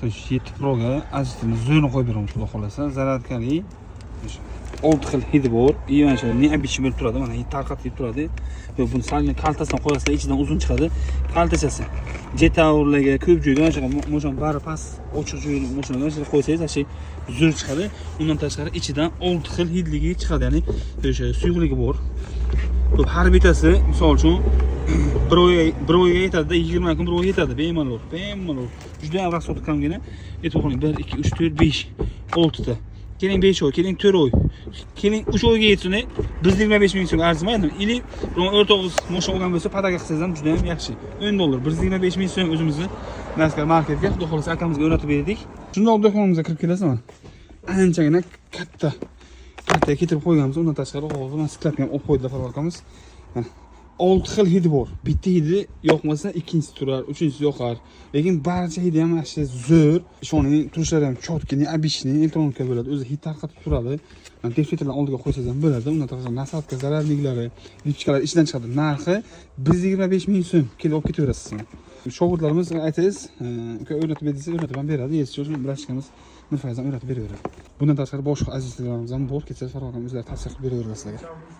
7 Pro'ga azizimiz zo'rni qo'yib beramiz, xudo xolasa. Zaryadkali 6 xil hidi bor. Mana shu neobычный bo'lib turadi. Mana hid tarqatib turadi. Va buni salni kaltasidan qo'yasizlar, ichidan uzun chiqadi. Kaltachasi jetaurlarga ko'p joyda mana shu bari past ochiq joyni mana shu qo'ysangiz, ashi zo'r chiqadi. Undan tashqari ichidan 6 xil hidligi chiqadi, ya'ni o'sha suyuqligi bor. Har bittasi misol uchun bir oyga yetadi, 20 kun bir oyga yetadi, bemalol. Juda ham rasxod kamgina. E'tiboring 1 2 3 4 5 6 ta. Keling 5 oy, keling 4 oy. Keling 3 oyga yetsin, biz 25 ming so'm arzimaydi. Ili o'rtog'iz mo'sha olgan bo'lsa, padaga qilsangiz ham juda ham yaxshi. $10, 125 ming so'm o'zimizni Naskar marketga, xudo xolasa akamizga o'rnatib berdik. Shundoq do'konimizga kirib kelasizmi? Anchagina katta keltirib qo'yganmiz. Undan tashqari hozir mana sklapga ham olib qo'ydilar fabrikamiz. 6 xil hidi bor. Bitta hidi yoqmasa, ikkinchisi turar, uchinchisi yoqar. Lekin barcha hidi ham yaxshi, zo'r. Ishoning, turishlari ham chotkini, обычный elektronika bo'ladi. O'zi hid tarqatib turadi. Mana defletrlarni oldiga qo'ysangiz ham bo'ladi. Undan tashqari nasadka, zararliklari, lipchikalar ichidan chiqadi. Narxi 125 ming so'm. Kelib olib ketaverasiz. Shogirdlarimizga aytsangiz, o'rnatib bersangiz, o'rnatib ham beradi. Yesiz uchun bilashganimiz Mirfayz ham o'rnatib beraveradi. Bundan tashqari boshqa azizlarimiz ham bor. Ketsa faroqam o'zlari tavsiya qilib beraveradi sizlarga.